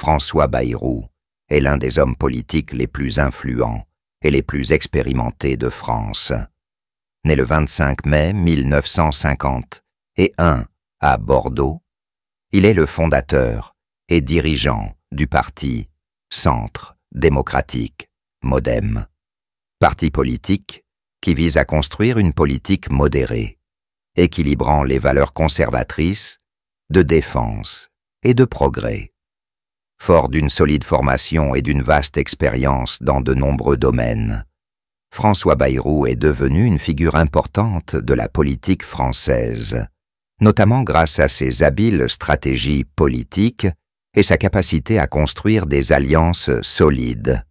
François Bayrou est l'un des hommes politiques les plus influents et les plus expérimentés de France. Né le 25 mai 1951 à Bordeaux, il est le fondateur et dirigeant du parti Centre démocratique, MoDem, parti politique qui vise à construire une politique modérée, équilibrant les valeurs conservatrices, de défense et de progrès. Fort d'une solide formation et d'une vaste expérience dans de nombreux domaines, François Bayrou est devenu une figure importante de la politique française, notamment grâce à ses habiles stratégies politiques et sa capacité à construire des alliances solides,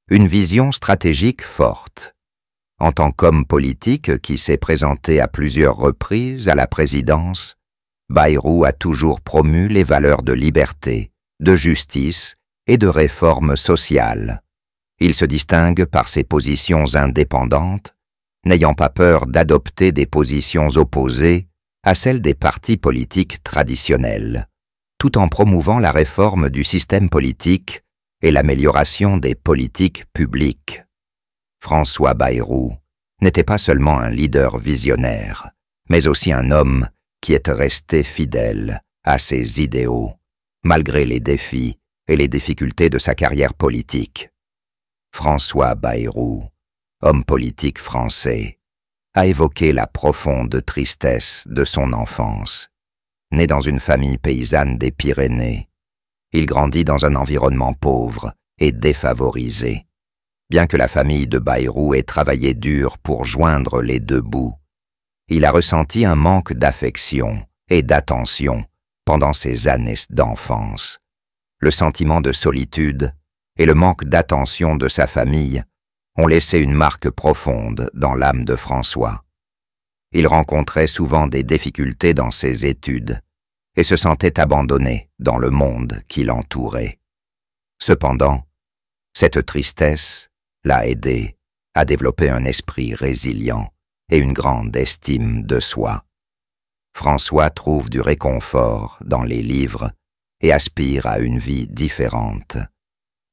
une vision stratégique forte. En tant qu'homme politique qui s'est présenté à plusieurs reprises à la présidence, Bayrou a toujours promu les valeurs de liberté, de justice et de réforme sociale. Il se distingue par ses positions indépendantes, n'ayant pas peur d'adopter des positions opposées à celles des partis politiques traditionnels, tout en promouvant la réforme du système politique et l'amélioration des politiques publiques. François Bayrou n'était pas seulement un leader visionnaire, mais aussi un homme qui est resté fidèle à ses idéaux, malgré les défis et les difficultés de sa carrière politique. François Bayrou, homme politique français, a évoqué la profonde tristesse de son enfance. Né dans une famille paysanne des Pyrénées, il grandit dans un environnement pauvre et défavorisé. Bien que la famille de Bayrou ait travaillé dur pour joindre les deux bouts, il a ressenti un manque d'affection et d'attention pendant ses années d'enfance. Le sentiment de solitude et le manque d'attention de sa famille ont laissé une marque profonde dans l'âme de François. Il rencontrait souvent des difficultés dans ses études et se sentait abandonné dans le monde qui l'entourait. Cependant, cette tristesse l'a aidé à développer un esprit résilient et une grande estime de soi. François trouve du réconfort dans les livres et aspire à une vie différente.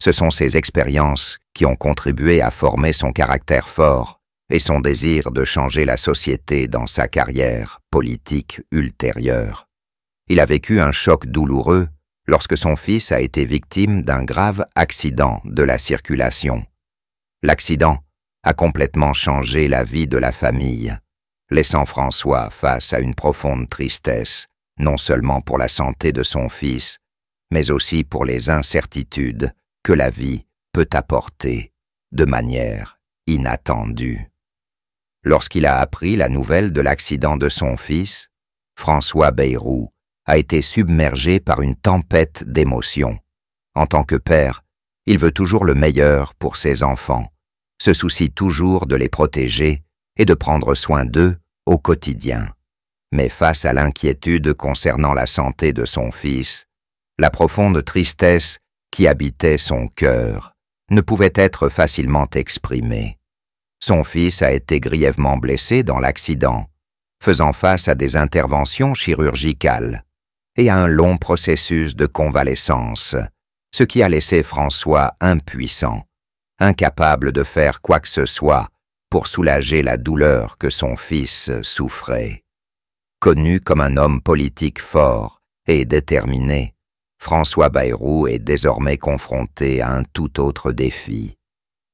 Ce sont ces expériences qui ont contribué à former son caractère fort et son désir de changer la société dans sa carrière politique ultérieure. Il a vécu un choc douloureux lorsque son fils a été victime d'un grave accident de la circulation. L'accident a complètement changé la vie de la famille, laissant François face à une profonde tristesse, non seulement pour la santé de son fils, mais aussi pour les incertitudes que la vie peut apporter de manière inattendue. Lorsqu'il a appris la nouvelle de l'accident de son fils, François Bayrou a été submergé par une tempête d'émotions. En tant que père, il veut toujours le meilleur pour ses enfants, se soucie toujours de les protéger et de prendre soin d'eux au quotidien. Mais face à l'inquiétude concernant la santé de son fils, la profonde tristesse qui habitait son cœur ne pouvait être facilement exprimée. Son fils a été grièvement blessé dans l'accident, faisant face à des interventions chirurgicales et à un long processus de convalescence, ce qui a laissé François impuissant, incapable de faire quoi que ce soit pour soulager la douleur que son fils souffrait. Connu comme un homme politique fort et déterminé, François Bayrou est désormais confronté à un tout autre défi.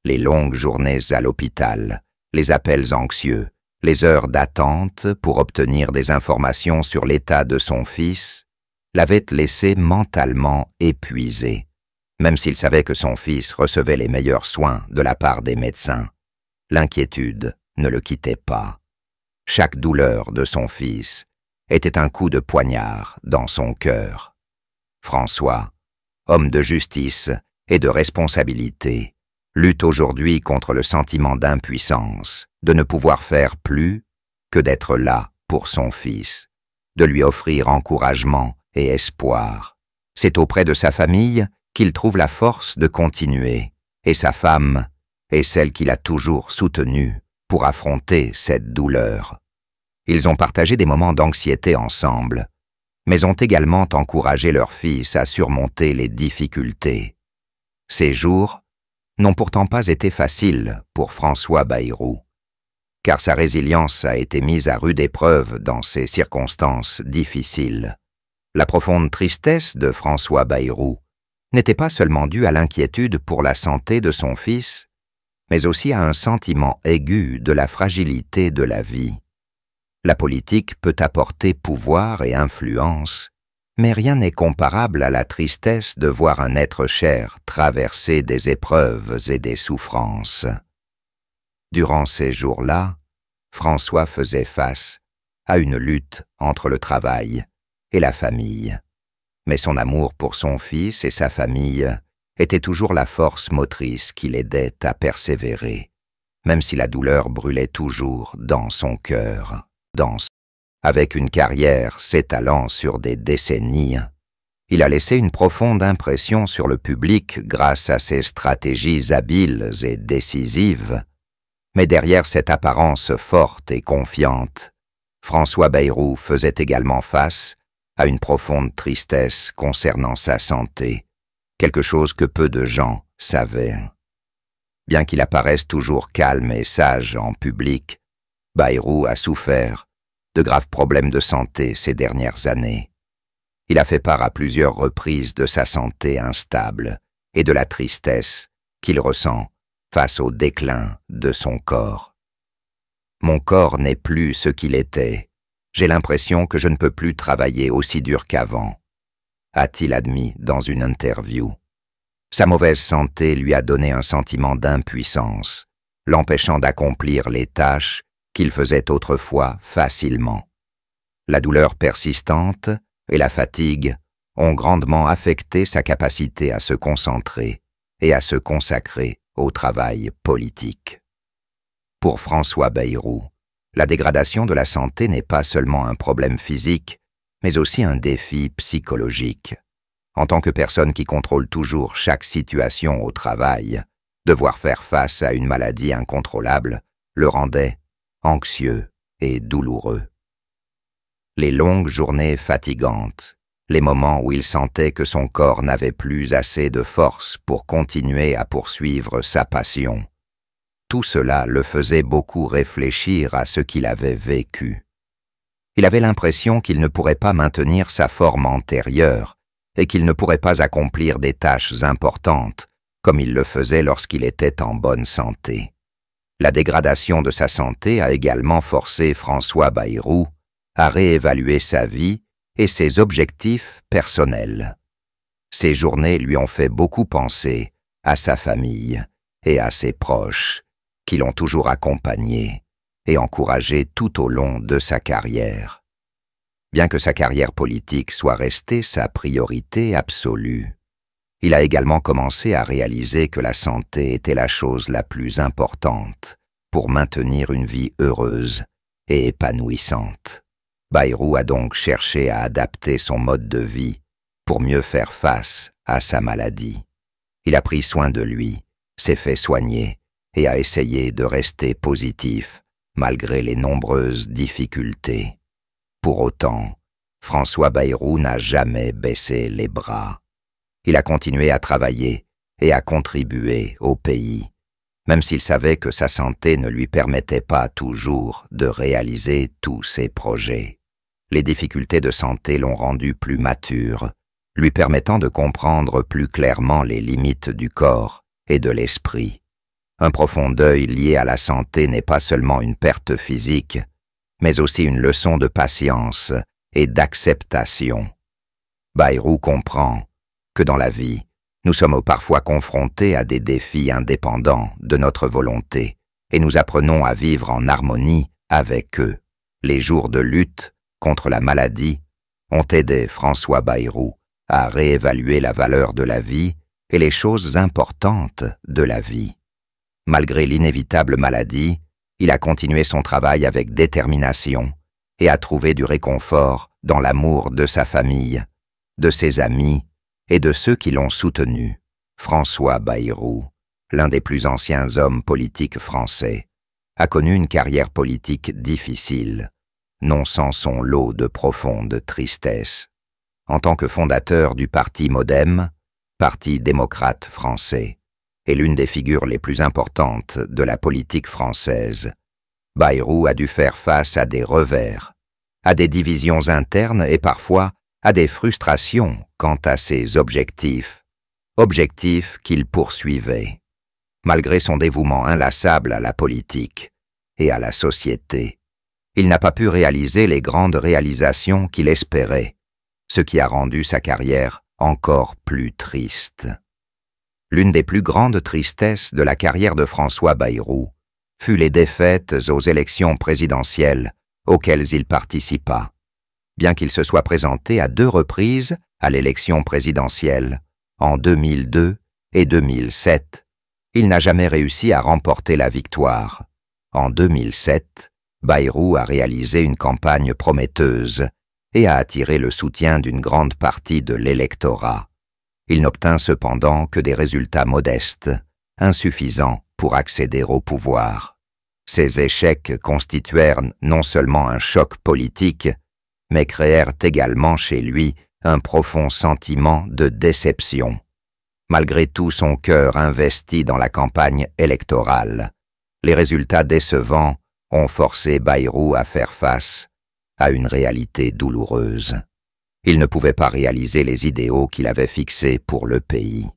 Les longues journées à l'hôpital, les appels anxieux, les heures d'attente pour obtenir des informations sur l'état de son fils l'avaient laissé mentalement épuisé. Même s'il savait que son fils recevait les meilleurs soins de la part des médecins, l'inquiétude ne le quittait pas. Chaque douleur de son fils était un coup de poignard dans son cœur. François, homme de justice et de responsabilité, lutte aujourd'hui contre le sentiment d'impuissance, de ne pouvoir faire plus que d'être là pour son fils, de lui offrir encouragement et espoir. C'est auprès de sa famille qu'il trouve la force de continuer, et sa femme est celle qu'il a toujours soutenue pour affronter cette douleur. Ils ont partagé des moments d'anxiété ensemble, mais ont également encouragé leur fils à surmonter les difficultés. Ces jours n'ont pourtant pas été faciles pour François Bayrou, car sa résilience a été mise à rude épreuve dans ces circonstances difficiles. La profonde tristesse de François Bayrou n'était pas seulement due à l'inquiétude pour la santé de son fils, mais aussi à un sentiment aigu de la fragilité de la vie. La politique peut apporter pouvoir et influence, mais rien n'est comparable à la tristesse de voir un être cher traverser des épreuves et des souffrances. Durant ces jours-là, François faisait face à une lutte entre le travail et la famille. Mais son amour pour son fils et sa famille était toujours la force motrice qui l'aidait à persévérer, même si la douleur brûlait toujours dans son cœur. Avec une carrière s'étalant sur des décennies, il a laissé une profonde impression sur le public grâce à ses stratégies habiles et décisives. Mais derrière cette apparence forte et confiante, François Bayrou faisait également face à une profonde tristesse concernant sa santé, quelque chose que peu de gens savaient. Bien qu'il apparaisse toujours calme et sage en public, Bayrou a souffert de graves problèmes de santé ces dernières années. Il a fait part à plusieurs reprises de sa santé instable et de la tristesse qu'il ressent face au déclin de son corps. « Mon corps n'est plus ce qu'il était. J'ai l'impression que je ne peux plus travailler aussi dur qu'avant », a-t-il admis dans une interview. Sa mauvaise santé lui a donné un sentiment d'impuissance, l'empêchant d'accomplir les tâches qu'il faisait autrefois facilement. La douleur persistante et la fatigue ont grandement affecté sa capacité à se concentrer et à se consacrer au travail politique. Pour François Bayrou, la dégradation de la santé n'est pas seulement un problème physique, mais aussi un défi psychologique. En tant que personne qui contrôle toujours chaque situation au travail, devoir faire face à une maladie incontrôlable le rendait anxieux et douloureux. Les longues journées fatigantes, les moments où il sentait que son corps n'avait plus assez de force pour continuer à poursuivre sa passion, tout cela le faisait beaucoup réfléchir à ce qu'il avait vécu. Il avait l'impression qu'il ne pourrait pas maintenir sa forme antérieure et qu'il ne pourrait pas accomplir des tâches importantes comme il le faisait lorsqu'il était en bonne santé. La dégradation de sa santé a également forcé François Bayrou à réévaluer sa vie et ses objectifs personnels. Ces journées lui ont fait beaucoup penser à sa famille et à ses proches, qui l'ont toujours accompagné et encouragé tout au long de sa carrière. Bien que sa carrière politique soit restée sa priorité absolue, il a également commencé à réaliser que la santé était la chose la plus importante pour maintenir une vie heureuse et épanouissante. Bayrou a donc cherché à adapter son mode de vie pour mieux faire face à sa maladie. Il a pris soin de lui, s'est fait soigner et a essayé de rester positif malgré les nombreuses difficultés. Pour autant, François Bayrou n'a jamais baissé les bras. Il a continué à travailler et à contribuer au pays, même s'il savait que sa santé ne lui permettait pas toujours de réaliser tous ses projets. Les difficultés de santé l'ont rendu plus mature, lui permettant de comprendre plus clairement les limites du corps et de l'esprit. Un profond deuil lié à la santé n'est pas seulement une perte physique, mais aussi une leçon de patience et d'acceptation. Bayrou comprend que dans la vie, nous sommes parfois confrontés à des défis indépendants de notre volonté et nous apprenons à vivre en harmonie avec eux. Les jours de lutte contre la maladie ont aidé François Bayrou à réévaluer la valeur de la vie et les choses importantes de la vie. Malgré l'inévitable maladie, il a continué son travail avec détermination et a trouvé du réconfort dans l'amour de sa famille, de ses amis et de ceux qui l'ont soutenu. François Bayrou, l'un des plus anciens hommes politiques français, a connu une carrière politique difficile, non sans son lot de profonde tristesse. en tant que fondateur du parti MoDem, Parti démocrate français, et l'une des figures les plus importantes de la politique française, Bayrou a dû faire face à des revers, à des divisions internes et parfois à des frustrations quant à ses objectifs, objectifs qu'il poursuivait, malgré son dévouement inlassable à la politique et à la société. Il n'a pas pu réaliser les grandes réalisations qu'il espérait, ce qui a rendu sa carrière encore plus triste. L'une des plus grandes tristesses de la carrière de François Bayrou fut les défaites aux élections présidentielles auxquelles il participa. Bien qu'il se soit présenté à 2 reprises à l'élection présidentielle, en 2002 et 2007, il n'a jamais réussi à remporter la victoire. En 2007, Bayrou a réalisé une campagne prometteuse et a attiré le soutien d'une grande partie de l'électorat. Il n'obtint cependant que des résultats modestes, insuffisants pour accéder au pouvoir. Ces échecs constituèrent non seulement un choc politique, mais créèrent également chez lui un profond sentiment de déception. Malgré tout son cœur investi dans la campagne électorale, les résultats décevants ont forcé Bayrou à faire face à une réalité douloureuse. Il ne pouvait pas réaliser les idéaux qu'il avait fixés pour le pays.